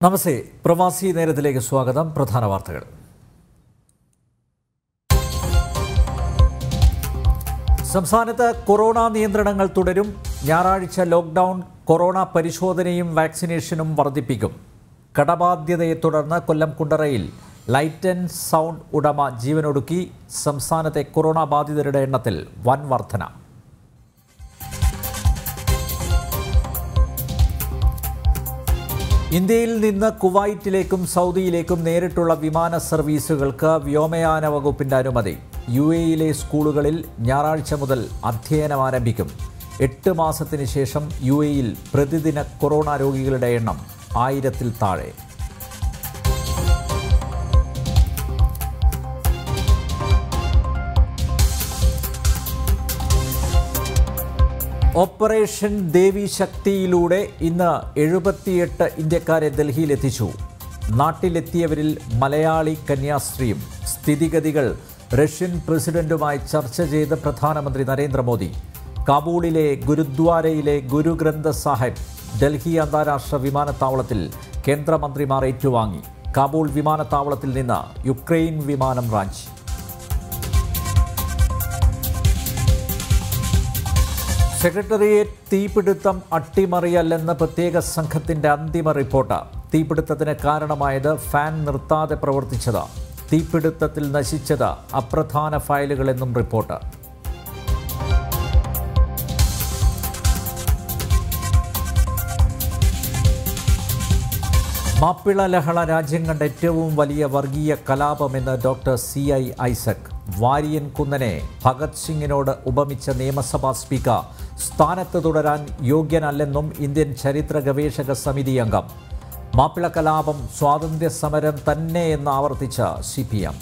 നമസ്തേ, പ്രവാസി നേരത്തിലേക്ക് സ്വാഗതം. പ്രധാന വാർത്തകൾ. സംസ്ഥാനത്ത് കൊറോണ നിയന്ത്രണങ്ങൾ തുടരും. ഞായറാഴ്ച ലോക്ക്ഡൌൺ, കൊറോണ പരിശോധനയും വാക്സിനേഷനും വർദ്ധിപ്പിക്കും. കടബാധ്യതയെ തുടർന്ന് കൊല്ലം കുണ്ടറയിൽ ലൈറ്റ് ആൻഡ് സൗണ്ട് ഉടമ ജീവനൊടുക്കി. സംസ്ഥാനത്തെ കൊറോണ ബാധിതരുടെ എണ്ണത്തിൽ വൻ വർധന. ഇന്ത്യയിൽ നിന്ന് കുവൈറ്റിലേക്കും സൗദിയിലേക്കും നേരിട്ടുള്ള വിമാന സർവീസുകൾക്ക് വ്യോമയാന വകുപ്പിന്റെ അനുമതി. UAEയിലെ സ്കൂളുകളിൽ ഞായറാഴ്ച മുതൽ അധ്യയനം ആരംഭിക്കും. 8 മാസത്തിന് ശേഷം UAEയിൽ പ്രതിദിന കൊറോണ രോഗികളുടെ എണ്ണം 1000-ൽ താഴെ. ഓപ്പറേഷൻ ദേവി ശക്തിയിലൂടെ ഇന്ന് 78 ഇന്ത്യക്കാരെ ഡൽഹിയിലെത്തിച്ചു. നാട്ടിലെത്തിയവരിൽ മലയാളി കന്യാസ്ത്രീയും. സ്ഥിതിഗതികൾ റഷ്യൻ പ്രസിഡന്റുമായി ചർച്ച ചെയ്ത് പ്രധാനമന്ത്രി നരേന്ദ്രമോദി. കാബൂളിലെ ഗുരുദ്വാരയിലെ ഗുരു ഗ്രന്ഥ സാഹിബ് ഡൽഹി അന്താരാഷ്ട്ര വിമാനത്താവളത്തിൽ കേന്ദ്രമന്ത്രിമാർ ഏറ്റുവാങ്ങി. കാബൂൾ വിമാനത്താവളത്തിൽ നിന്ന് യുക്രൈൻ വിമാനം റാഞ്ചി. സെക്രട്ടേറിയറ്റ് തീപിടുത്തം അട്ടിമറിയല്ലെന്ന് പ്രത്യേക സംഘത്തിന്റെ അന്തിമ റിപ്പോർട്ട്. തീപിടുത്തത്തിന് കാരണമായത് ഫാൻ നിർത്താതെ പ്രവർത്തിച്ചത്. തീപിടുത്തത്തിൽ നശിച്ചത് അപ്രധാന ഫയലുകളെന്നും റിപ്പോർട്ട്. മാപ്പിള ലഹള രാജ്യം കണ്ട ഏറ്റവും വലിയ വർഗീയ കലാപമെന്ന് ഡോക്ടർ CI ഐസക്. വാരിയൻ കുന്നനെ ഭഗത് സിംഗിനോട് ഉപമിച്ച നിയമസഭാ സ്പീക്കർ സ്ഥാനത്ത് തുടരാൻ യോഗ്യനല്ലെന്നും ഇന്ത്യൻ ചരിത്ര ഗവേഷക സമിതി അംഗം. മാപ്പിള കലാപം സ്വാതന്ത്ര്യ സമരം തന്നെയെന്ന് ആവർത്തിച്ച CPM.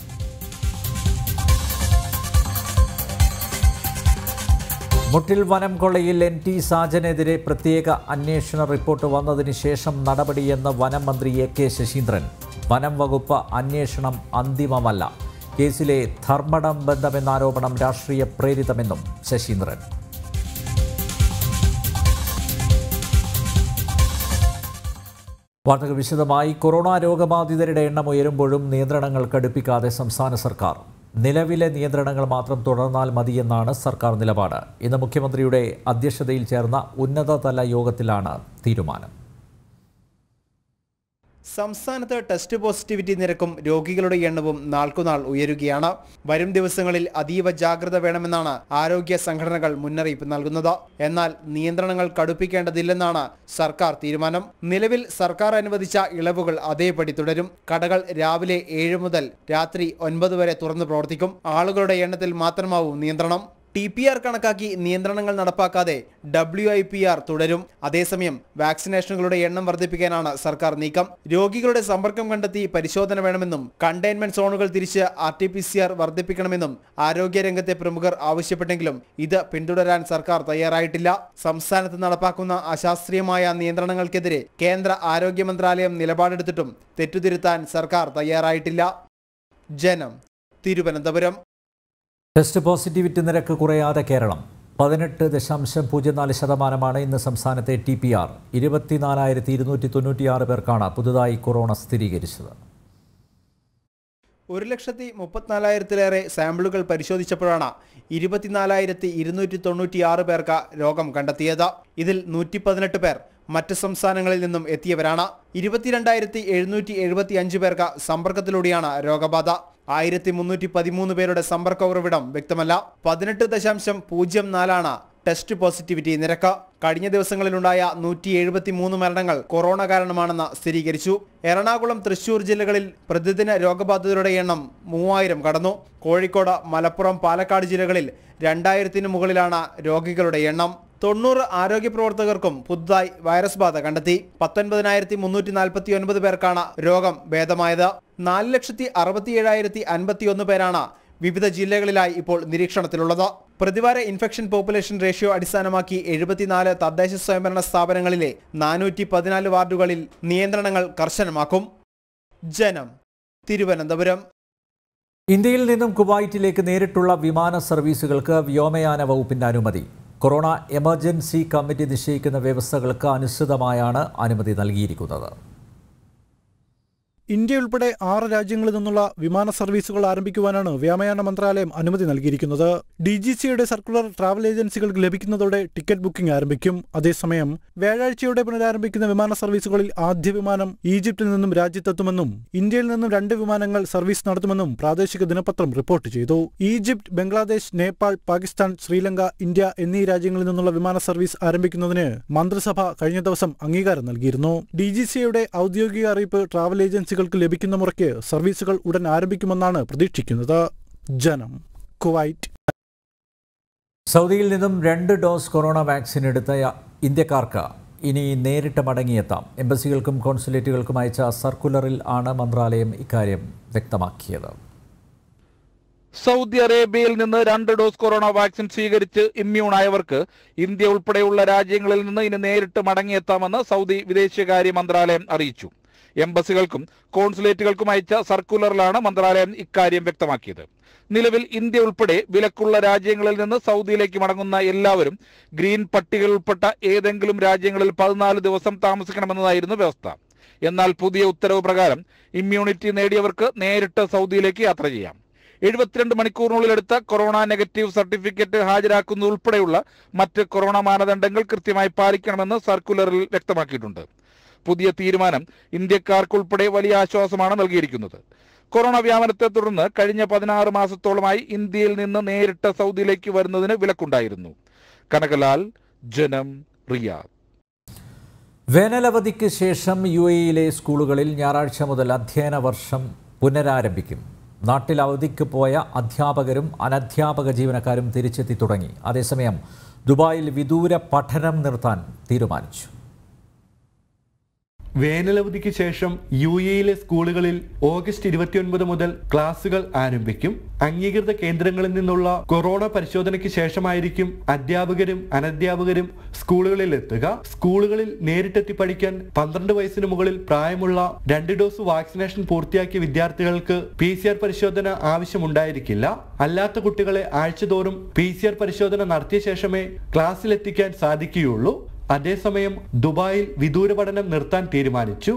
മുട്ടിൽ വനം കൊള്ളയിൽ NT സാജനെതിരെ പ്രത്യേക അന്വേഷണ റിപ്പോർട്ട് വന്നതിന് ശേഷം നടപടിയെന്ന് വനം മന്ത്രി AK ശശീന്ദ്രൻ. വനം വകുപ്പ് അന്വേഷണം അന്തിമമല്ല. കേസിലെ ധർമ്മടം ബന്ധമെന്ന ആരോപണം രാഷ്ട്രീയ പ്രേരിതമെന്നും ശശീന്ദ്രൻ. വാർത്തകൾ വിശദമായി. കൊറോണ രോഗബാധിതരുടെ എണ്ണം ഉയരുമ്പോഴും നിയന്ത്രണങ്ങൾ കടുപ്പിക്കാതെ സംസ്ഥാന സർക്കാർ. നിലവിലെ നിയന്ത്രണങ്ങൾ മാത്രം തുടർന്നാൽ മതിയെന്നാണ് സർക്കാർ നിലപാട്. ഇന്ന് മുഖ്യമന്ത്രിയുടെ അധ്യക്ഷതയിൽ ചേർന്ന ഉന്നതതല യോഗത്തിലാണ് തീരുമാനം. സംസ്ഥാനത്ത് ടെസ്റ്റ് പോസിറ്റിവിറ്റി നിരക്കും രോഗികളുടെ എണ്ണവും നാൾക്കുനാൾ ഉയരുകയാണ്. വരും ദിവസങ്ങളിൽ അതീവ ജാഗ്രത വേണമെന്നാണ് ആരോഗ്യ സംഘടനകൾ മുന്നറിയിപ്പ് നൽകുന്നത്. എന്നാൽ നിയന്ത്രണങ്ങൾ കടുപ്പിക്കേണ്ടതില്ലെന്നാണ് സർക്കാർ തീരുമാനം. നിലവിൽ സർക്കാർ അനുവദിച്ച ഇളവുകൾ അതേപടി തുടരും. കടകൾ രാവിലെ 7 മുതൽ രാത്രി 9 വരെ തുറന്നു പ്രവർത്തിക്കും. ആളുകളുടെ എണ്ണത്തിൽ മാത്രമാവും നിയന്ത്രണം. TPR കണക്കാക്കി നിയന്ത്രണങ്ങൾ നടപ്പാക്കാതെ WIPR തുടരും. അതേസമയം വാക്സിനേഷനുകളുടെ എണ്ണം വർദ്ധിപ്പിക്കാനാണ് സർക്കാർ നീക്കം. രോഗികളുടെ സമ്പർക്കം കണ്ടെത്തി പരിശോധന വേണമെന്നും കണ്ടെയ്ൻമെന്റ് സോണുകൾ തിരിച്ച് RT-PCR വർദ്ധിപ്പിക്കണമെന്നും ആരോഗ്യരംഗത്തെ പ്രമുഖർ ആവശ്യപ്പെട്ടെങ്കിലും ഇത് പിന്തുടരാൻ സർക്കാർ തയ്യാറായിട്ടില്ല. സംസ്ഥാനത്ത് നടപ്പാക്കുന്ന അശാസ്ത്രീയമായ നിയന്ത്രണങ്ങൾക്കെതിരെ കേന്ദ്ര ആരോഗ്യ മന്ത്രാലയം നിലപാടെടുത്തിട്ടും തെറ്റുതിരുത്താൻ സർക്കാർ തയ്യാറായിട്ടില്ല. ജനം, തിരുവനന്തപുരം. ടെസ്റ്റ് പോസിറ്റിവിറ്റി നിരക്ക് കുറയാതെ കേരളം. 18.04% ഇന്ന് സംസ്ഥാനത്തെ TPR. 24,296 പേർക്കാണ് പുതുതായി കൊറോണ സ്ഥിരീകരിച്ചത്. 1,34,000-ലേറെ സാമ്പിളുകൾ പരിശോധിച്ചപ്പോഴാണ് 24,296 പേർക്ക് രോഗം കണ്ടെത്തിയത്. ഇതിൽ 118 പേർ മറ്റ് സംസ്ഥാനങ്ങളിൽ നിന്നും എത്തിയവരാണ്. 22,775 പേർക്ക് സമ്പർക്കത്തിലൂടെയാണ് രോഗബാധ. 1,313 പേരുടെ സമ്പർക്ക ഉറവിടം വ്യക്തമല്ല. 18.04 ടെസ്റ്റ് പോസിറ്റിവിറ്റി നിരക്ക്. കഴിഞ്ഞ ദിവസങ്ങളിലുണ്ടായ 173 മരണങ്ങൾ കൊറോണ കാരണമാണെന്ന് സ്ഥിരീകരിച്ചു. എറണാകുളം, തൃശൂർ ജില്ലകളിൽ പ്രതിദിന രോഗബാധിതരുടെ എണ്ണം 3000 കടന്നു. കോഴിക്കോട്, മലപ്പുറം, പാലക്കാട് ജില്ലകളിൽ 2000-ന് മുകളിലാണ് രോഗികളുടെ എണ്ണം. 90 ആരോഗ്യ പ്രവർത്തകർക്കും പുതുതായി വൈറസ് ബാധ കണ്ടെത്തി. 19,349 പേർക്കാണ് രോഗം ഭേദമായത്. 4,67,051 പേരാണ് വിവിധ ജില്ലകളിലായി ഇപ്പോൾ നിരീക്ഷണത്തിലുള്ളത്. പ്രതിവാര ഇൻഫെക്ഷൻ പോപ്പുലേഷൻ റേഷ്യോ അടിസ്ഥാനമാക്കി 74 തദ്ദേശ സ്വയംഭരണ സ്ഥാപനങ്ങളിലെ 414 വാർഡുകളിൽ നിയന്ത്രണങ്ങൾ കർശനമാക്കും. ജനം, തിരുവനന്തപുരം. ഇന്ത്യയിൽ നിന്നും കുവൈറ്റിലേക്ക് നേരിട്ടുള്ള വിമാന സർവീസുകൾക്ക് വ്യോമയാന വകുപ്പിന്റെ അനുമതി. കൊറോണ എമർജൻസി കമ്മിറ്റി നിശ്ചയിക്കുന്ന വ്യവസ്ഥകൾക്ക് അനുസൃതമായാണ് അനുമതി നൽകിയിരിക്കുന്നത്. ഇന്ത്യ ഉൾപ്പെടെ 6 രാജ്യങ്ങളിൽ നിന്നുള്ള വിമാന സർവീസുകൾ ആരംഭിക്കുവാനാണ് വ്യോമയാന മന്ത്രാലയം അനുമതി നൽകിയിരിക്കുന്നത്. DGCയുടെ സർക്കുലർ ട്രാവൽ ഏജൻസികൾക്ക് ലഭിക്കുന്നതോടെ ടിക്കറ്റ് ബുക്കിംഗ് ആരംഭിക്കും. അതേസമയം വ്യാഴാഴ്ചയോടെ പുനരാരംഭിക്കുന്ന വിമാന സർവീസുകളിൽ ആദ്യ വിമാനം ഈജിപ്തിൽ നിന്നും രാജ്യത്തെത്തുമെന്നും ഇന്ത്യയിൽ നിന്നും 2 വിമാനങ്ങൾ സർവീസ് നടത്തുമെന്നും പ്രാദേശിക ദിനപത്രം റിപ്പോർട്ട് ചെയ്തു. ഈജിപ്ത്, ബംഗ്ലാദേശ്, നേപ്പാൾ, പാകിസ്ഥാൻ, ശ്രീലങ്ക, ഇന്ത്യ എന്നീ രാജ്യങ്ങളിൽ നിന്നുള്ള വിമാന സർവീസ് ആരംഭിക്കുന്നതിന് മന്ത്രിസഭ കഴിഞ്ഞ ദിവസം അംഗീകാരം നൽകിയിരുന്നു. DGCയുടെ ഔദ്യോഗിക അറിയിപ്പ് ട്രാവൽ ഏജൻസികൾക്ക് ലഭിക്കുന്ന മുറയ്ക്ക് സർവീസുകൾ ഉടൻ ആരംഭിക്കുമെന്നാണ് പ്രതീക്ഷിക്കുന്നത്. ജനം, കുവൈറ്റ്. സൗദിയിൽ നിന്നും 2 ഡോസ് കൊറോണ വാക്സിൻ എടുത്ത ഇന്ത്യക്കാർക്ക് ഇനി നേരിട്ട് മടങ്ങിയെത്താം. എംബസികൾക്കും കോൺസുലേറ്റുകൾക്കും അയച്ച സർക്കുലറിൽ ആണ് മന്ത്രാലയം ഇക്കാര്യം വ്യക്തമാക്കിയത്. സൗദി അറേബ്യയിൽ നിന്ന് 2 ഡോസ് കൊറോണ വാക്സിൻ സ്വീകരിച്ച് ഇമ്മ്യൂണായവർക്ക് ഇന്ത്യ ഉൾപ്പെടെയുള്ള രാജ്യങ്ങളിൽ നിന്ന് ഇനി നേരിട്ട് മടങ്ങിയെത്താമെന്ന് സൗദി വിദേശകാര്യ മന്ത്രാലയം അറിയിച്ചു. എംബസികൾക്കും കോൺസുലേറ്റുകൾക്കും അയച്ച സർക്കുലറിലാണ് മന്ത്രാലയം ഇക്കാര്യം വ്യക്തമാക്കിയത്. നിലവിൽ ഇന്ത്യ ഉൾപ്പെടെ വിലക്കുള്ള രാജ്യങ്ങളിൽ നിന്ന് സൗദിയിലേക്ക് മടങ്ങുന്ന എല്ലാവരും ഗ്രീൻ പട്ടികയിൽ ഉൾപ്പെട്ട ഏതെങ്കിലും രാജ്യങ്ങളിൽ 14 ദിവസം താമസിക്കണമെന്നതായിരുന്നു വ്യവസ്ഥ. എന്നാൽ പുതിയ ഉത്തരവ് പ്രകാരം ഇമ്മ്യൂണിറ്റി നേടിയവർക്ക് നേരിട്ട് സൗദിയിലേക്ക് യാത്ര ചെയ്യാം. 72 മണിക്കൂറിനുള്ളിൽ എടുത്ത കൊറോണ നെഗറ്റീവ് സർട്ടിഫിക്കറ്റ് ഹാജരാക്കുന്നതുൾപ്പെടെയുള്ള മറ്റ് കൊറോണ മാനദണ്ഡങ്ങൾ കൃത്യമായി പാലിക്കണമെന്ന് സർക്കുലറിൽ വ്യക്തമാക്കിയിട്ടുണ്ട്. പുതിയ തീരുമാനം ഇന്ത്യക്കാർക്കുൾപ്പെടെ വലിയ ആശ്വാസമാണ് നൽകിയിരിക്കുന്നത്. കൊറോണ വ്യാപനത്തെ തുടർന്ന് കഴിഞ്ഞ 16 മാസത്തോളമായി ഇന്ത്യയിൽ നിന്ന് നേരിട്ട് സൗദിയിലേക്ക് വരുന്നതിന് വിലക്കുണ്ടായിരുന്നു. കനകലാൽ, ജനം, റിയാദ്. വേനലവധിക്ക് ശേഷം UAEയിലെ സ്കൂളുകളിൽ ഞായറാഴ്ച മുതൽ അധ്യയന വർഷം പുനരാരംഭിക്കും. നാട്ടിൽ അവധിക്ക് പോയ അധ്യാപകരും അനധ്യാപക ജീവനക്കാരും തിരിച്ചെത്തി തുടങ്ങി. അതേസമയം ദുബായിൽ വിദൂര പഠനം നിർത്താൻ തീരുമാനിച്ചു. വേനലവധിക്ക് ശേഷം UAEയിലെ സ്കൂളുകളിൽ ഓഗസ്റ്റ് 29 മുതൽ ക്ലാസുകൾ ആരംഭിക്കും. അംഗീകൃത കേന്ദ്രങ്ങളിൽ നിന്നുള്ള കൊറോണ പരിശോധനയ്ക്ക് ശേഷമായിരിക്കും അധ്യാപകരും അനധ്യാപകരും സ്കൂളുകളിൽ എത്തുക. സ്കൂളുകളിൽ നേരിട്ടെത്തി പഠിക്കാൻ 12 വയസ്സിന് മുകളിൽ പ്രായമുള്ള 2 ഡോസ് വാക്സിനേഷൻ പൂർത്തിയാക്കിയ വിദ്യാർത്ഥികൾക്ക് PCR പരിശോധന ആവശ്യമുണ്ടായിരിക്കില്ല. അല്ലാത്ത കുട്ടികളെ ആഴ്ചതോറും PCR പരിശോധന നടത്തിയ ശേഷമേ ക്ലാസ്സിലെത്തിക്കാൻ സാധിക്കുകയുള്ളൂ. അതേസമയം ദുബായിൽ വിദൂര പഠനം നിർത്താൻ തീരുമാനിച്ചു.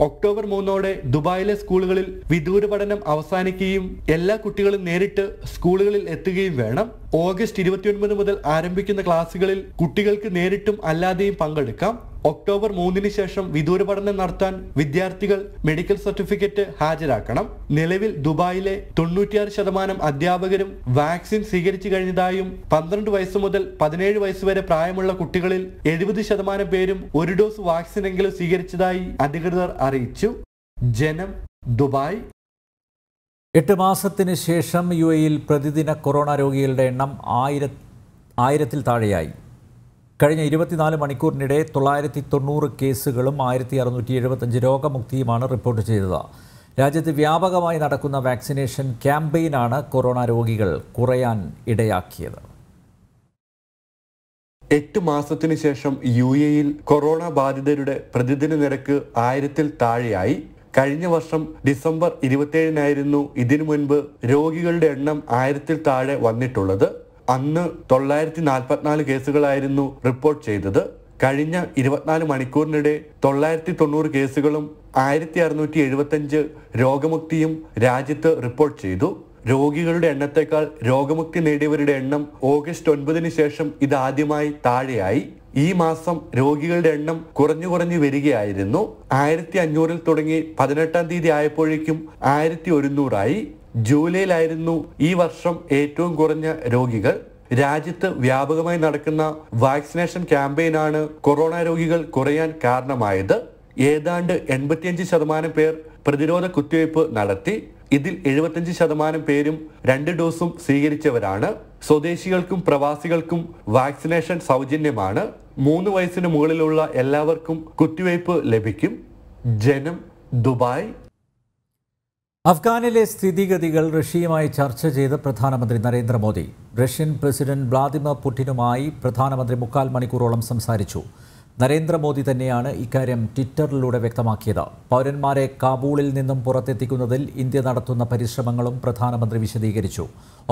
ഒക്ടോബർ 3 ദുബായിലെ സ്കൂളുകളിൽ വിദൂര പഠനം അവസാനിക്കുകയും എല്ലാ കുട്ടികളും നേരിട്ട് സ്കൂളുകളിൽ എത്തുകയും വേണം. ഓഗസ്റ്റ് 29 മുതൽ ആരംഭിക്കുന്ന ക്ലാസുകളിൽ കുട്ടികൾക്ക് നേരിട്ടും അല്ലാതെയും പങ്കെടുക്കാം. ഒക്ടോബർ 3 ശേഷം വിദൂര പഠനം നടത്താൻ വിദ്യാർത്ഥികൾ മെഡിക്കൽ സർട്ടിഫിക്കറ്റ് ഹാജരാക്കണം. നിലവിൽ ദുബായിലെ 96% അധ്യാപകരും വാക്സിൻ സ്വീകരിച്ചു കഴിഞ്ഞതായും 12 വയസ്സ് മുതൽ 17 വയസ്സ് വരെ പ്രായമുള്ള കുട്ടികളിൽ 70% പേരും 1 ഡോസ് വാക്സിനെങ്കിലും സ്വീകരിച്ചതായി അധികൃതർ അറിയിച്ചു. ജനം, ദുബായ്. 8 മാസത്തിന് ശേഷം UAEയിൽ പ്രതിദിന കൊറോണ രോഗികളുടെ എണ്ണം 1000-ൽ താഴെയായി. കഴിഞ്ഞ 24 മണിക്കൂറിനിടെ 990 കേസുകളും 1675 രോഗമുക്തിയുമാണ് റിപ്പോർട്ട് ചെയ്തത്. രാജ്യത്ത് വ്യാപകമായി നടക്കുന്ന വാക്സിനേഷൻ ക്യാമ്പയിനാണ് കൊറോണ രോഗികൾ കുറയാൻ ഇടയാക്കിയത്. 8 മാസത്തിന് ശേഷം UAEയിൽ കൊറോണ ബാധിതരുടെ പ്രതിദിന നിരക്ക് 1000-ൽ താഴെയായി. കഴിഞ്ഞ വർഷം ഡിസംബർ 27-നായിരുന്നു ഇതിനു മുൻപ് രോഗികളുടെ എണ്ണം 1000-ൽ താഴെ വന്നിട്ടുള്ളത്. അന്ന് 944 കേസുകളായിരുന്നു റിപ്പോർട്ട് ചെയ്തത്. കഴിഞ്ഞ 24 മണിക്കൂറിനിടെ 990 കേസുകളും 1675 രോഗമുക്തിയും രാജ്യത്ത് റിപ്പോർട്ട് ചെയ്തു. രോഗികളുടെ എണ്ണത്തേക്കാൾ രോഗമുക്തി നേടിയവരുടെ എണ്ണം ഓഗസ്റ്റ് 9 ശേഷം ഇതാദ്യമായി താഴെയായി. ഈ മാസം രോഗികളുടെ എണ്ണം കുറഞ്ഞു വരികയായിരുന്നു. 1500-ൽ തുടങ്ങി 18-ാം തീയതി ആയപ്പോഴേക്കും 1100 ജൂലൈയിലായിരുന്നു ഈ വർഷം ഏറ്റവും കുറഞ്ഞ രോഗികൾ. രാജ്യത്ത് വ്യാപകമായി നടക്കുന്ന വാക്സിനേഷൻ ക്യാമ്പയിനാണ് കൊറോണ രോഗികൾ കുറയാൻ കാരണമായത്. ഏതാണ്ട് 85% പേർ പ്രതിരോധ കുത്തിവയ്പ് നടത്തി. ഇതിൽ 75% പേരും 2 ഡോസും സ്വീകരിച്ചവരാണ്. സ്വദേശികൾക്കും പ്രവാസികൾക്കും വാക്സിനേഷൻ സൗജന്യമാണ്. 3 വയസ്സിന് മുകളിലുള്ള എല്ലാവർക്കും കുത്തിവയ്പ് ലഭിക്കും. ജനം, ദുബായ്. അഫ്ഗാനിലെ സ്ഥിതിഗതികൾ റഷ്യയുമായി ചർച്ച ചെയ്ത് പ്രധാനമന്ത്രി നരേന്ദ്രമോദി. റഷ്യൻ പ്രസിഡന്റ് വ്ളാദിമിർ പുടിനുമായി പ്രധാനമന്ത്രി 3/4 മണിക്കൂറോളം സംസാരിച്ചു. നരേന്ദ്രമോദി തന്നെയാണ് ഇക്കാര്യം ട്വിറ്ററിലൂടെ വ്യക്തമാക്കിയത്. പൗരന്മാരെ കാബൂളിൽ നിന്നും പുറത്തെത്തിക്കുന്നതിൽ ഇന്ത്യ നടത്തുന്ന പരിശ്രമങ്ങളും പ്രധാനമന്ത്രി വിശദീകരിച്ചു.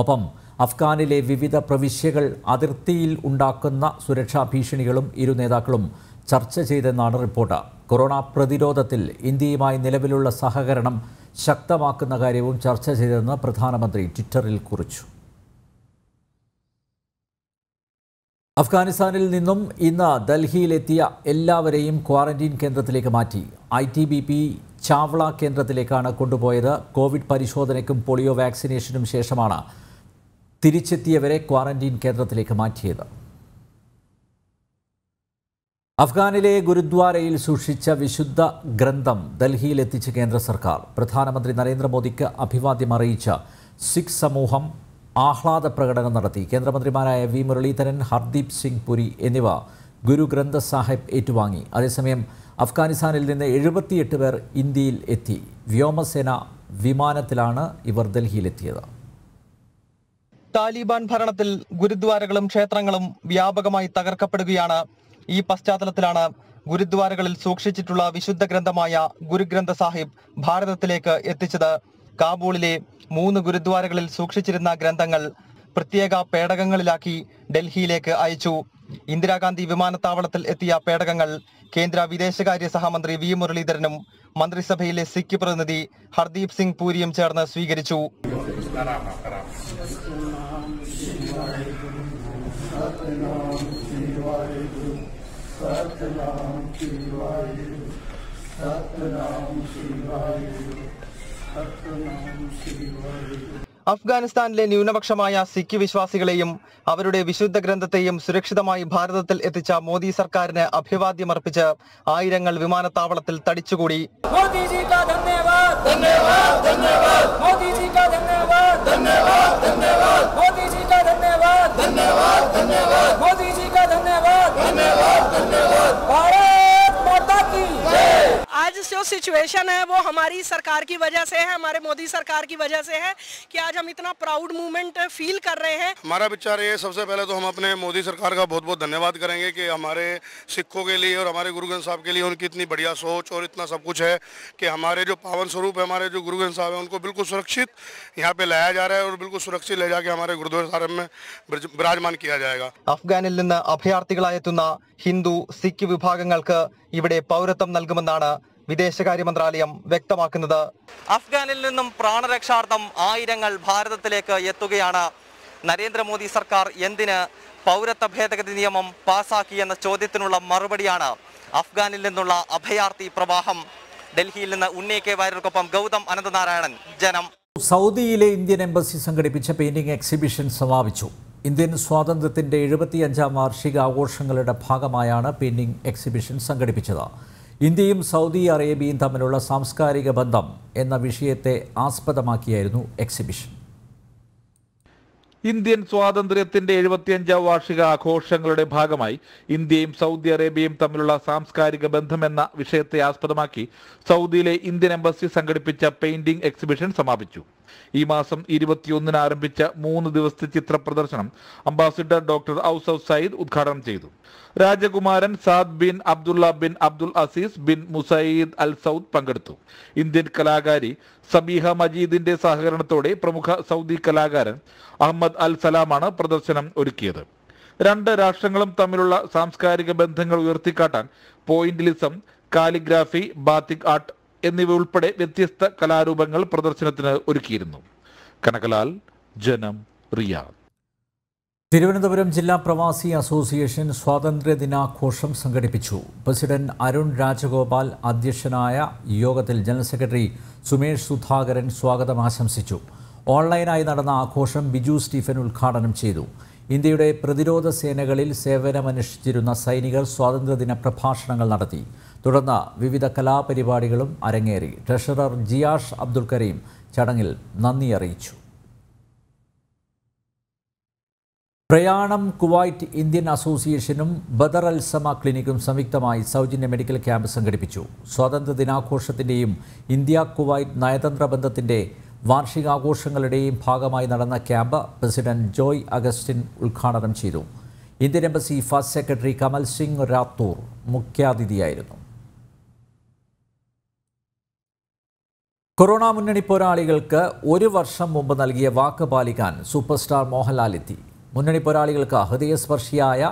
ഒപ്പം അഫ്ഗാനിലെ വിവിധ പ്രവിശ്യകൾ അതിർത്തിയിൽ ഉണ്ടാക്കുന്ന സുരക്ഷാ ഭീഷണികളും ഇരു നേതാക്കളും ചർച്ച ചെയ്തെന്നാണ് റിപ്പോർട്ട്. കൊറോണ പ്രതിരോധത്തിൽ ഇന്ത്യയുമായി നിലവിലുള്ള സഹകരണം ശക്തമാക്കുന്ന കാര്യവും ചർച്ച ചെയ്തെന്ന് പ്രധാനമന്ത്രി ട്വിറ്ററിൽ കുറിച്ചു. അഫ്ഗാനിസ്ഥാനിൽ നിന്നും ഇന്ന് ഡൽഹിയിലെത്തിയ എല്ലാവരെയും ക്വാറന്റീൻ കേന്ദ്രത്തിലേക്ക് മാറ്റി. ITBP ചാവ്ള കേന്ദ്രത്തിലേക്കാണ് കൊണ്ടുപോയത്. കോവിഡ് പരിശോധനയ്ക്കും പോളിയോ വാക്സിനേഷനും ശേഷമാണ് തിരിച്ചെത്തിയവരെ ക്വാറന്റീൻ കേന്ദ്രത്തിലേക്ക് മാറ്റിയത്. അഫ്ഗാനിലെ ഗുരുദ്വാരയിൽ സൂക്ഷിച്ച വിശുദ്ധ ഗ്രന്ഥം ഡൽഹിയിലെത്തിച്ച് കേന്ദ്ര സർക്കാർ. പ്രധാനമന്ത്രി നരേന്ദ്രമോദിക്ക് അഭിവാദ്യം അറിയിച്ച സിഖ് സമൂഹം ആഹ്ലാദ പ്രകടനം നടത്തി. കേന്ദ്രമന്ത്രിമാരായ വി മുരളീധരൻ, ഹർദീപ് സിംഗ് പുരി എന്നിവ ഗുരു ഗ്രന്ഥ സാഹിബ് ഏറ്റുവാങ്ങി. അതേസമയം അഫ്ഗാനിസ്ഥാനിൽ നിന്ന് 78 പേർ ഇന്ത്യയിൽ എത്തി. വ്യോമസേന വിമാനത്തിലാണ് ഇവർ ഡൽഹിയിലെത്തിയത്. താലിബാൻ ഭരണത്തിൽ ഗുരുദ്വാരകളും ക്ഷേത്രങ്ങളും വ്യാപകമായി തകർക്കപ്പെടുകയാണ്. ഈ പശ്ചാത്തലത്തിലാണ് ഗുരുദ്വാരകളിൽ സൂക്ഷിച്ചിട്ടുള്ള വിശുദ്ധ ഗ്രന്ഥമായ ഗുരുഗ്രന്ഥ സാഹിബ് ഭാരതത്തിലേക്ക് എത്തിച്ചത്. കാബൂളിലെ 3 ഗുരുദ്വാരകളിൽ സൂക്ഷിച്ചിരുന്ന ഗ്രന്ഥങ്ങൾ പ്രത്യേക പേടകങ്ങളിലാക്കി ഡൽഹിയിലേക്ക് അയച്ചു. ഇന്ദിരാഗാന്ധി വിമാനത്താവളത്തിൽ എത്തിയ പേടകങ്ങൾ കേന്ദ്ര വിദേശകാര്യ സഹമന്ത്രി വി മുരളീധരനും മന്ത്രിസഭയിലെ സിഖ് പ്രതിനിധി ഹർദീപ് സിംഗ് പൂരിയും ചേർന്ന് സ്വീകരിച്ചു. അഫ്ഗാനിസ്ഥാനിലെ ന്യൂനപക്ഷമായ സിഖ് വിശ്വാസികളെയും അവരുടെ വിശുദ്ധ ഗ്രന്ഥത്തെയും സുരക്ഷിതമായി ഭാരതത്തിൽ എത്തിച്ച മോദി സർക്കാരിന് അഭിവാദ്യമർപ്പിച്ച് ആയിരങ്ങൾ വിമാനത്താവളത്തിൽ തടിച്ചുകൂടി. आज जो सिचुएशन है वो हमारी सरकार की वजह से है, हमारे मोदी सरकार की वजह से है कि आज हम इतना प्राउड मूवमेंट फील कर रहे हैं. हमारा विचार ये, सबसे पहले तो हम अपने मोदी सरकार का बहुत बहुत धन्यवाद करेंगे कि हमारे सिखों के लिए और हमारे गुरु ग्रंथ साहब के लिए उनकी इतनी बढ़िया सोच और इतना सब कुछ है कि हमारे जो पावन स्वरूप है, हमारे जो गुरु ग्रंथ साहब है, उनको बिल्कुल सुरक्षित यहाँ पे लाया जा रहा है और बिल्कुल सुरक्षित ले जाके हमारे गुरुद्वारा साहिब में विराजमान किया जाएगा. അഫ്ഗാനിൽ നിന്ന് അഭയാർത്ഥികളായെത്തുന്ന ഹിന്ദു സിഖ് വിഭാഗങ്ങൾക്ക് ഇവിടെ പൗരത്വം നൽകുമെന്നാണ് വിദേശകാര്യ മന്ത്രാലയം വ്യക്തമാക്കുന്നത്. അഫ്ഗാനിൽ നിന്നും പ്രാണരക്ഷാർത്ഥം ആയിരങ്ങൾ ഭാരതത്തിലേക്ക് എത്തുകയാണ്. നരേന്ദ്രമോദി സർക്കാർ എന്തിന് പൗരത്വ ഭേദഗതി നിയമം പാസാക്കിയെന്ന ചോദ്യത്തിനുള്ള മറുപടിയാണ് അഫ്ഗാനിൽ നിന്നുള്ള അഭയാർത്ഥി പ്രവാഹം. ഡൽഹിയിൽ നിന്ന് ഉണ്ണി കെ വാര്യർക്കൊപ്പം ഗൗതം അനന്തനാരായണൻ, ജനം. സൗദിയിലെ ഇന്ത്യൻ എംബസി സംഘടിപ്പിച്ച പെയിന്റിംഗ് എക്സിബിഷൻ സമാപിച്ചു. ഇന്ത്യൻ സ്വാതന്ത്ര്യത്തിൻ്റെ 75ാം വാർഷിക ആഘോഷങ്ങളുടെ ഭാഗമായാണ് പെയിന്റിംഗ് എക്സിബിഷൻ സംഘടിപ്പിച്ചത്. ഇന്ത്യയും സൗദി അറേബ്യയും തമ്മിലുള്ള സാംസ്കാരിക ബന്ധം എന്ന വിഷയത്തെ ആസ്പദമാക്കിയായിരുന്നു എക്സിബിഷൻ. ഇന്ത്യൻ സ്വാതന്ത്ര്യത്തിന്റെ 75ാം വാർഷിക ആഘോഷങ്ങളുടെ ഭാഗമായി ഇന്ത്യയും സൗദി അറേബ്യയും തമ്മിലുള്ള സാംസ്കാരിക ബന്ധമെന്ന വിഷയത്തെ ആസ്പദമാക്കി സൗദിയിലെ ഇന്ത്യൻ എംബസി സംഘടിപ്പിച്ച പെയിന്റിംഗ് എക്സിബിഷൻ സമാപിച്ചു. ഈ മാസം 21-ന് ആരംഭിച്ച 3 ദിവസത്തെ ചിത്ര പ്രദർശനം അംബാസിഡർ ഡോക്ടർ ഔസഫ് സയ്യിദ് ഉദ്ഘാടനം ചെയ്തു. രാജകുമാരൻ Saad bin Abdullah bin Abdul Aziz bin Musaid Al Saud പങ്കെടുത്തു. ഇന്ത്യൻ കലാകാരി സബീഹ മജീദിന്റെ സഹകരണത്തോടെ പ്രമുഖ സൗദി കലാകാരൻ അഹമ്മദ് അൽ സലാമാണ് പ്രദർശനം ഒരുക്കിയത്. 2 രാഷ്ട്രങ്ങളും തമ്മിലുള്ള സാംസ്കാരിക ബന്ധങ്ങൾ ഉയർത്തിക്കാട്ടാൻ പോയിന്റിലിസം, കാലിഗ്രാഫി, ബാത്തിക് ആർട്ട് എന്നിവ ഉൾപ്പെടെ വ്യത്യസ്ത കലാരൂപങ്ങൾ പ്രദർശനത്തിന് ഒരുക്കിയിരുന്നു. കനകലാൽ, ജനം, റിയാദ്. തിരുവനന്തപുരം ജില്ലാ പ്രവാസി അസോസിയേഷൻ സ്വാതന്ത്ര്യ ദിനാഘോഷം സംഘടിപ്പിച്ചു. പ്രസിഡന്റ് അരുൺ രാജഗോപാൽ അധ്യക്ഷനായ യോഗത്തിൽ ജനറൽ സെക്രട്ടറി സുമേഷ് സുധാകരൻ സ്വാഗതം ആശംസിച്ചു. ഓൺലൈനായി നടന്ന ആഘോഷം ബിജു സ്റ്റീഫൻ ഉദ്ഘാടനം ചെയ്തു. ഇന്ത്യയുടെ പ്രതിരോധ സേനകളിൽ സേവനമനുഷ്ഠിച്ചിരുന്ന സൈനികർ സ്വാതന്ത്ര്യദിന പ്രഭാഷണങ്ങൾ നടത്തി. തുടർന്ന് വിവിധ കലാപരിപാടികളും അരങ്ങേറി. ട്രഷറർ ജിയാഷ് അബ്ദുൽ കരീം ചടങ്ങിൽ നന്ദി അറിയിച്ചു. പ്രയാണം കുവൈറ്റ് ഇന്ത്യൻ അസോസിയേഷനും ബദർ അൽ സമ ക്ലിനിക്കും സംയുക്തമായി സൗജന്യ മെഡിക്കൽ ക്യാമ്പ് സംഘടിപ്പിച്ചു. സ്വാതന്ത്ര്യ ദിനാഘോഷത്തിൻ്റെയും ഇന്ത്യ കുവൈറ്റ് നയതന്ത്ര ബന്ധത്തിൻ്റെ വാർഷികാഘോഷങ്ങളുടെയും ഭാഗമായി നടന്ന ക്യാമ്പ് പ്രസിഡന്റ് ജോയ് അഗസ്റ്റിൻ ഉദ്ഘാടനം ചെയ്തു. Indian embassy first secretary Kamal Singh Rathore മുഖ്യാതിഥിയായിരുന്നു. കൊറോണ മുന്നണി പോരാളികൾക്ക് 1 വർഷം മുമ്പ് നൽകിയ വാക്ക് പാലിക്കാൻ സൂപ്പർ സ്റ്റാർ മോഹൻലാൽ എത്തി. മുന്നണി പോരാളികൾക്ക് ഹൃദയസ്പർശിയായ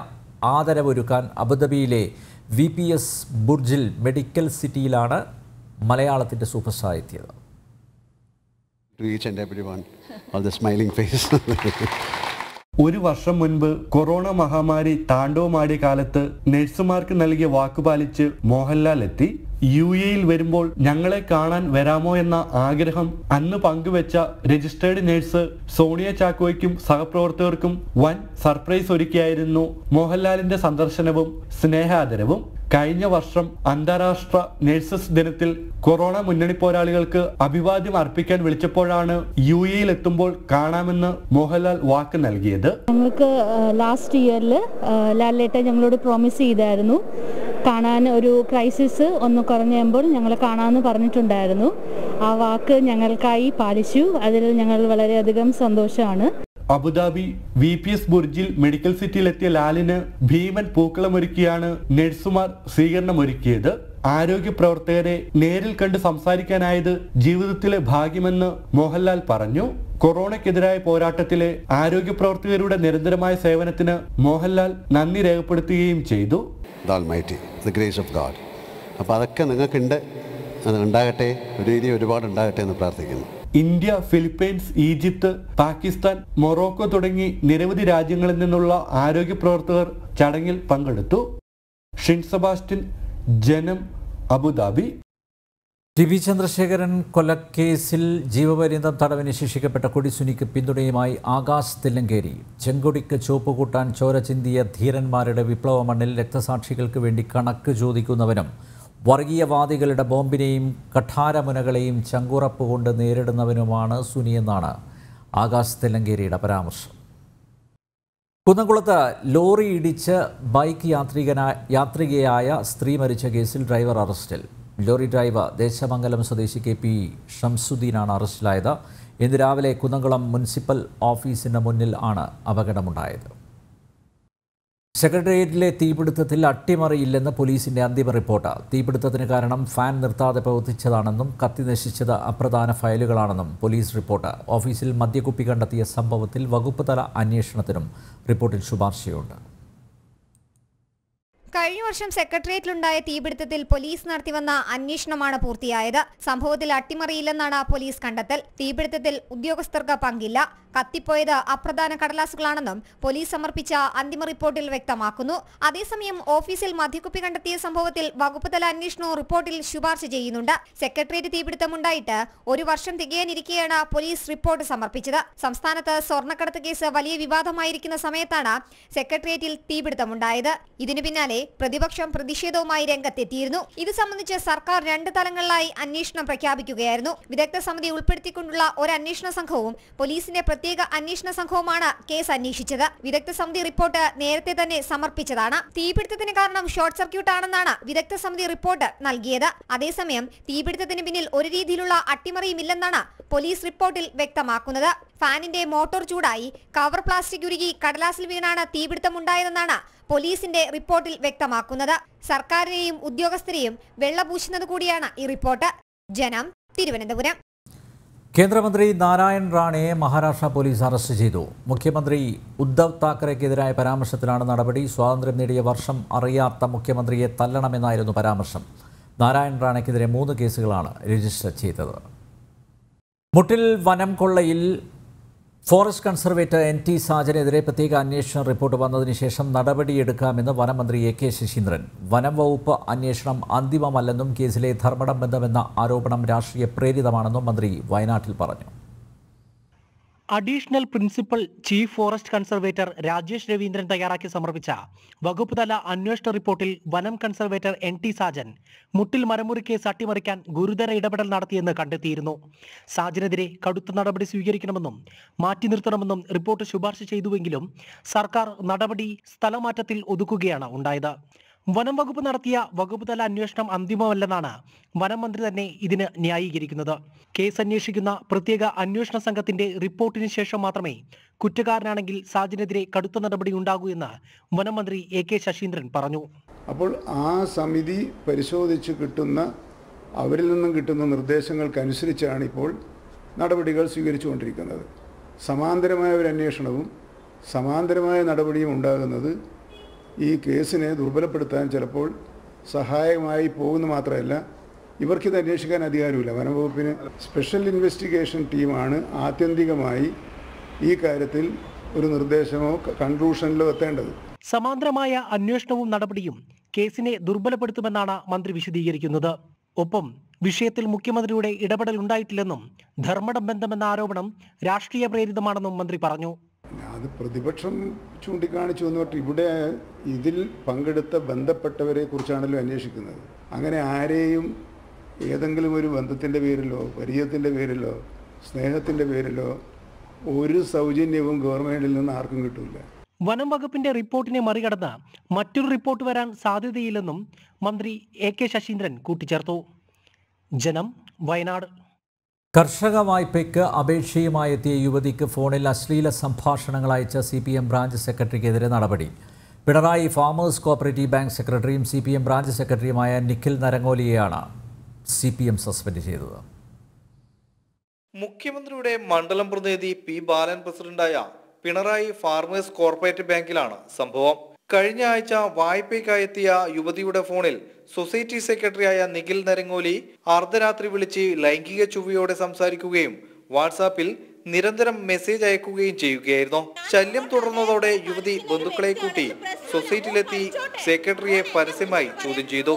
ആദരവൊരുക്കാൻ അബുദാബിയിലെ VPS ബുർജിൽ മെഡിക്കൽ സിറ്റിയിലാണ് മലയാളത്തിൻ്റെ സൂപ്പർ സ്റ്റാർ എത്തിയത്. To each and everyone, all the smiling face. ഒരു വർഷം മുൻപ് കൊറോണ മഹാമാരി താണ്ഡവമാടിയ കാലത്ത് നഴ്സുമാർക്ക് നൽകിയ വാക്കുപാലിച്ച് മോഹൻലാൽ എത്തി. UAEയിൽ വരുമ്പോൾ ഞങ്ങളെ കാണാൻ വരാമോ എന്ന ആഗ്രഹം അന്ന് പങ്കുവെച്ച രജിസ്റ്റേർഡ് നഴ്സ് സോണിയ ചാക്കോയ്ക്കും സഹപ്രവർത്തകർക്കും വൻ സർപ്രൈസ് ഒരുക്കിയായിരുന്നു മോഹൻലാലിന്റെ സന്ദർശനവും സ്നേഹാദരവും. കഴിഞ്ഞ വർഷം അന്താരാഷ്ട്ര നഴ്സസ് ദിനത്തിൽ കൊറോണ മുന്നണി പോരാളികൾക്ക് അഭിവാദ്യം അർപ്പിക്കാൻ വിളിച്ചപ്പോഴാണ് UAEയിൽ എത്തുമ്പോൾ കാണാമെന്ന് മോഹൻലാൽ വാക്ക് നൽകിയത്. ഞങ്ങൾക്ക് ലാസ്റ്റ് ഇയറിൽ ലാലേട്ടൻ ഞങ്ങളോട് പ്രോമിസ് ചെയ്തായിരുന്നു, കാണാൻ ഒരു ക്രൈസിസ് ഒന്ന് കുറഞ്ഞുമ്പോൾ ഞങ്ങളെ കാണാമെന്ന് പറഞ്ഞിട്ടുണ്ടായിരുന്നു. ആ വാക്ക് ഞങ്ങൾക്കായി പാലിച്ചു. അതിൽ ഞങ്ങൾ വളരെയധികം സന്തോഷമാണ്. അബുദാബി VPS ബുർജിൽ മെഡിക്കൽ സിറ്റിയിലെത്തിയ ലാലിന് ഭീമൻ പൂക്കളമൊരുക്കിയാണ് നഴ്സുമാർ സ്വീകരണമൊരുക്കിയത്. ആരോഗ്യ പ്രവർത്തകരെ നേരിൽ കണ്ട് സംസാരിക്കാനായത് ജീവിതത്തിലെ ഭാഗ്യമെന്ന് മോഹൻലാൽ പറഞ്ഞു. കൊറോണയ്ക്കെതിരായ പോരാട്ടത്തിലെ ആരോഗ്യ പ്രവർത്തകരുടെ നിരന്തരമായ സേവനത്തിന് മോഹൻലാൽ നന്ദി രേഖപ്പെടുത്തുകയും ചെയ്തു. The Almighty, the grace of God. അപ്പോൾ അതൊക്കെ നിങ്ങൾക്കുണ്ട്, അത് ഉണ്ടാകട്ടെ, ഒരു രീതി ഒരുപാട് ഉണ്ടാകട്ടെ എന്ന് പ്രാർത്ഥിക്കുന്നു. India, Philippines, Egypt, Pakistan, Morocco തുടങ്ങി നിരവധി രാജ്യങ്ങളിൽ നിന്നുള്ള ആരോഗ്യ പ്രവർത്തകർ ചടങ്ങിൽ പങ്കെടുത്തു. ഷിൻ സെബാസ്റ്റ്യൻ, ജനം, അബുദാബി. TB ചന്ദ്രശേഖരൻ കൊലക്കേസിൽ ജീവപര്യന്തം തടവിന് ശിക്ഷിക്കപ്പെട്ട കൊടിസുനിക്ക് പിന്തുണയുമായി ആകാശ് തില്ലങ്കേരി. ചെങ്കൊടിക്ക് ചുവപ്പ് കൂട്ടാൻ ചോര ചിന്തിയ ധീരന്മാരുടെ വിപ്ലവ മണ്ണിൽ രക്തസാക്ഷികൾക്ക് വേണ്ടി കണക്ക് ചോദിക്കുന്നവനും വർഗീയവാദികളുടെ ബോംബിനെയും കഠാരമുനകളെയും ചങ്കുറപ്പ് കൊണ്ട് നേരിടുന്നവനുമാണ് സുനിയെന്നാണ് ആകാശ് തില്ലങ്കേരിയുടെ പരാമർശം. കുന്നംകുളത്ത് ലോറി ഇടിച്ച് ബൈക്ക് യാത്രികയായ സ്ത്രീ മരിച്ച കേസിൽ ഡ്രൈവർ അറസ്റ്റിൽ. ലോറി ഡ്രൈവർ ദേശമംഗലം സ്വദേശി KP ഷംസുദ്ദീനാണ് അറസ്റ്റിലായത്. ഇന്ന് രാവിലെ കുന്നംകുളം മുനിസിപ്പൽ ഓഫീസിന് മുന്നിൽ ആണ് അപകടമുണ്ടായത്. സെക്രട്ടേറിയറ്റിലെ തീപിടുത്തത്തിൽ അട്ടിമറിയില്ലെന്ന് പോലീസിന്റെ അന്തിമ റിപ്പോർട്ട്. തീപിടുത്തത്തിന് കാരണം ഫാൻ നിർത്താതെ പ്രവർത്തിച്ചതാണെന്നും കത്തി നശിച്ചത് അപ്രധാന ഫയലുകളാണെന്നും പോലീസ് റിപ്പോർട്ട്. ഓഫീസിൽ മദ്യക്കുപ്പി കണ്ടെത്തിയ സംഭവത്തിൽ വകുപ്പ് തല അന്വേഷണത്തിനും റിപ്പോർട്ടിൽ ശുപാർശയുണ്ട്. കഴിഞ്ഞ വർഷം സെക്രട്ടേറിയറ്റിലുണ്ടായ തീപിടുത്തത്തിൽ പോലീസ് നടത്തിവന്ന അന്വേഷണമാണ് പൂർത്തിയായത്. സംഭവത്തിൽ അട്ടിമറിയില്ലെന്നാണ് പോലീസ് കണ്ടെത്തൽ. തീപിടുത്തത്തിൽ ഉദ്യോഗസ്ഥർക്ക് പങ്കില്ല. കത്തിപ്പോയത് അപ്രധാന കടലാസുകളാണെന്നും പോലീസ് സമർപ്പിച്ച അന്തിമ റിപ്പോർട്ടിൽ വ്യക്തമാക്കുന്നു. അതേസമയം ഓഫീസിൽ മദ്യക്കുപ്പി കണ്ടെത്തിയ സംഭവത്തിൽ വകുപ്പ് തല അന്വേഷണവും റിപ്പോർട്ടിൽ ശുപാർശ ചെയ്യുന്നുണ്ട്. സെക്രട്ടേറിയറ്റ് തീപിടുത്തമുണ്ടായിട്ട് ഒരു വർഷം തികയാനിരിക്കെയാണ് പോലീസ് റിപ്പോർട്ട് സമർപ്പിച്ചത്. സംസ്ഥാനത്ത് സ്വർണ്ണക്കടത്ത് കേസ് വലിയ വിവാദമായിരിക്കുന്ന സമയത്താണ് സെക്രട്ടേറിയറ്റിൽ തീപിടുത്തമുണ്ടായത്. ഇതിനു പിന്നാലെ പ്രതിപക്ഷം പ്രതിഷേധവുമായി രംഗത്തെത്തിയിരുന്നു. ഇത് സംബന്ധിച്ച് സർക്കാർ 2 തലങ്ങളിലായി അന്വേഷണം പ്രഖ്യാപിക്കുകയായിരുന്നു. വിദഗ്ധ സമിതി ഉൾപ്പെടുത്തിക്കൊണ്ടുള്ള ഒരു അന്വേഷണ സംഘവും പോലീസിന്റെ പ്രത്യേക അന്വേഷണ സംഘവുമാണ് കേസ് അന്വേഷിച്ചത്. വിദഗ്ധ സമിതി റിപ്പോർട്ട് നേരത്തെ തന്നെ സമർപ്പിച്ചതാണ്. തീപിടുത്തത്തിന് കാരണം ഷോർട്ട് സർക്യൂട്ട് ആണെന്നാണ് വിദഗ്ധ സമിതി റിപ്പോർട്ട് നൽകിയത്. അതേസമയം തീപിടുത്തത്തിന് പിന്നിൽ ഒരു രീതിയിലുള്ള അട്ടിമറിയുമില്ലെന്നാണ് പോലീസ് റിപ്പോർട്ടിൽ വ്യക്തമാക്കുന്നത്. ഫാനിന്റെ മോട്ടോർ ചൂടായി കവർ പ്ലാസ്റ്റിക് ഉരുകി കടലാസിൽ വീണാണ് തീപിടുത്തമുണ്ടായതെന്നാണ് പോലീസിന്റെ റിപ്പോർട്ടിൽ വ്യക്തമാക്കുന്നത്. സർക്കാരിനെയും ഉദ്യോഗസ്ഥരെയും വെള്ളപൂശുന്നത് കൂടിയാണ് ഈ റിപ്പോർട്ട്. ജനം, തിരുവനന്തപുരം. കേന്ദ്രമന്ത്രി നാരായൺ റാണയെ മഹാരാഷ്ട്ര പോലീസ് അറസ്റ്റ് ചെയ്തു. മുഖ്യമന്ത്രി ഉദ്ധവ് താക്കറെക്കെതിരായ പരാമർശത്തിലാണ് നടപടി. സ്വാതന്ത്ര്യം നേടിയ വർഷം അറിയാത്ത മുഖ്യമന്ത്രിയെ തല്ലണമെന്നായിരുന്നു പരാമർശം. നാരായൺ റാണയ്ക്കെതിരെ 3 കേസുകളാണ് രജിസ്റ്റർ ചെയ്തത്. മുട്ടിൽ വനം കൊള്ളയിൽ ഫോറസ്റ്റ് കൺസർവേറ്റർ NT സാജനെതിരെ പ്രത്യേക അന്വേഷണ റിപ്പോർട്ട് വന്നതിന് ശേഷം നടപടിയെടുക്കാമെന്ന് വനമന്ത്രി AK ശശീന്ദ്രൻ. വനം വകുപ്പ് അന്വേഷണം അന്തിമമല്ലെന്നും കേസിലെ ധർമ്മടം ബന്ധമെന്ന ആരോപണം രാഷ്ട്രീയ പ്രേരിതമാണെന്നും മന്ത്രി വയനാട്ടിൽ പറഞ്ഞു. Additional principal chief forest conservator Rajesh Raveendran തയ്യാറാക്കി സമർപ്പിച്ച വകുപ്പ് തല അന്വേഷണ റിപ്പോർട്ടിൽ വനം കൺസർവേറ്റർ NT സാജൻ മുട്ടിൽ മരമുറി കേസ് അട്ടിമറിക്കാൻ ഗുരുതര ഇടപെടൽ നടത്തിയെന്ന് കണ്ടെത്തിയിരുന്നു. സാജനെതിരെ കടുത്ത നടപടി സ്വീകരിക്കണമെന്നും മാറ്റി നിർത്തണമെന്നും റിപ്പോർട്ട് ശുപാർശ ചെയ്തുവെങ്കിലും സർക്കാർ നടപടി സ്ഥലമാറ്റത്തിൽ ഒതുക്കുകയാണ് ഉണ്ടായത്. വനം വകുപ്പ് നടത്തിയ വകുപ്പ് തല അന്വേഷണം അന്തിമമല്ലെന്നാണ് വനം മന്ത്രി തന്നെ ഇതിന് ന്യായീകരിക്കുന്നത്. കേസ് അന്വേഷിക്കുന്ന പ്രത്യേക അന്വേഷണ സംഘത്തിന്റെ റിപ്പോർട്ടിന് ശേഷം മാത്രമേ കുറ്റക്കാരനാണെങ്കിൽ സാജനെതിരെ കടുത്ത നടപടി ഉണ്ടാകൂ എന്ന് വനം മന്ത്രി AK ശശീന്ദ്രൻ പറഞ്ഞു. അപ്പോൾ ആ സമിതി പരിശോധിച്ച് കിട്ടുന്ന അവരിൽ നിന്നും കിട്ടുന്ന നിർദ്ദേശങ്ങൾക്കനുസരിച്ചാണ് ഇപ്പോൾ നടപടികൾ സ്വീകരിച്ചുകൊണ്ടിരിക്കുന്നത്. സമാന്തരമായ ഒരു അന്വേഷണവും സമാന്തരമായ നടപടിയും ഉണ്ടാകുന്നത് ഈ കേസിനെ ദുർബലപ്പെടുത്താൻ ചിലപ്പോൾ സഹായമായി പോകുന്ന മാത്രമല്ല ഇവർക്കിത് അന്വേഷിക്കാൻ അധികാരമില്ല. വനംവകുപ്പിന് സ്പെഷ്യൽ ഇൻവെസ്റ്റിഗേഷൻ ടീമാണ് ആത്യന്തികമായി ഈ കാര്യത്തിൽ ഒരു നിർദ്ദേശമോ കൺക്ലൂഷനിലോ എത്തേണ്ടത്. സമാന്തരമായ അന്വേഷണവും നടപടിയും കേസിനെ ദുർബലപ്പെടുത്തുമെന്നാണ് മന്ത്രി വിശദീകരിക്കുന്നത്. ഒപ്പം വിഷയത്തിൽ മുഖ്യമന്ത്രിയുടെ ഇടപെടൽ ഉണ്ടായിട്ടില്ലെന്നും ധർമ്മടം ബന്ധമെന്ന ആരോപണം രാഷ്ട്രീയ പ്രേരിതമാണെന്നും മന്ത്രി പറഞ്ഞു. അത് പ്രതിപക്ഷം ചൂണ്ടിക്കാണിച്ചു വന്നിട്ട് ഇവിടെ ഇതിൽ പങ്കെടുത്ത ബന്ധപ്പെട്ടവരെ കുറിച്ചാണല്ലോ അന്വേഷിക്കുന്നത്. അങ്ങനെ ആരെയും ഏതെങ്കിലും ഒരു ബന്ധത്തിൻ്റെ പേരിലോ പരിചയത്തിൻ്റെ പേരിലോ സ്നേഹത്തിൻ്റെ പേരിലോ ഒരു സൗജന്യവും ഗവൺമെന്റിൽ നിന്ന് ആർക്കും കിട്ടില്ല. വനം വകുപ്പിന്റെ റിപ്പോർട്ടിനെ മറികടന്ന് മറ്റൊരു റിപ്പോർട്ട് വരാൻ സാധ്യതയില്ലെന്നും മന്ത്രി AK ശശീന്ദ്രൻ കൂട്ടിച്ചേർത്തു. ജനം, വയനാട്. കർഷക വായ്പയ്ക്ക് അപേക്ഷയുമായി എത്തിയ യുവതിക്ക് ഫോണിൽ അശ്ലീല സംഭാഷണങ്ങൾ അയച്ച CPM ബ്രാഞ്ച് സെക്രട്ടറിക്കെതിരെ നടപടി. പിണറായി ഫാമേഴ്സ് കോഓപ്പറേറ്റീവ് ബാങ്ക് സെക്രട്ടറിയും CPM ബ്രാഞ്ച് സെക്രട്ടറിയുമായ നിഖിൽ നരങ്ങോലിയെയാണ് CPM സസ്പെൻഡ് ചെയ്തത്. മുഖ്യമന്ത്രിയുടെ മണ്ഡലം പ്രതിനിധി P. ബാലൻ പ്രസിഡന്റായ പിണറായി ഫാർമേഴ്സ് കോർപ്പറേറ്റീവ് ബാങ്കിലാണ് സംഭവം. കഴിഞ്ഞ ആഴ്ച വായ്പയ്ക്കായി എത്തിയ യുവതിയുടെ ഫോണിൽ സൊസൈറ്റി സെക്രട്ടറിയായ നിഖിൽ നരങ്ങോലി അർദ്ധരാത്രി വിളിച്ച് ലൈംഗിക ചുവയോടെ സംസാരിക്കുകയും വാട്സാപ്പിൽ നിരന്തരം മെസ്സേജ് അയക്കുകയും ചെയ്യുകയായിരുന്നു. ശല്യം തുടർന്നതോടെ യുവതി ബന്ധുക്കളെ കൂട്ടി സൊസൈറ്റിയിലെത്തി സെക്രട്ടറിയെ പരസ്യമായി ചോദ്യം ചെയ്തു.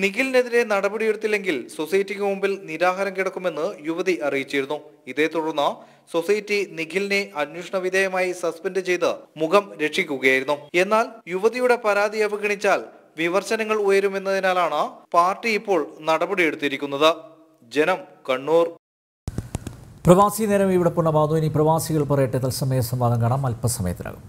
നിഖിലിനെതിരെ നടപടിയെടുത്തില്ലെങ്കിൽ സൊസൈറ്റിക്ക് മുമ്പിൽ നിരാഹാരം കിടക്കുമെന്ന് യുവതി അറിയിച്ചിരുന്നു. ഇതേ തുടർന്ന് സൊസൈറ്റി നിഖിലിനെ അന്വേഷണ വിധേയമായി സസ്പെൻഡ് ചെയ്ത് മുഖം രക്ഷിക്കുകയായിരുന്നു. എന്നാൽ യുവതിയുടെ പരാതി അവഗണിച്ചാൽ വിമർശനങ്ങൾ ഉയരുമെന്നതിനാലാണ് പാർട്ടി ഇപ്പോൾ നടപടിയെടുത്തിരിക്കുന്നത്. ജനം, കണ്ണൂർ. പ്രവാസി നേരം ഇവിടെ പൂർണ്ണമാകുന്നു. ഇനി പ്രവാസികൾ പറയട്ടെ തത്സമയ സംവാദം കാണാം അല്പസമയത്തിനകം.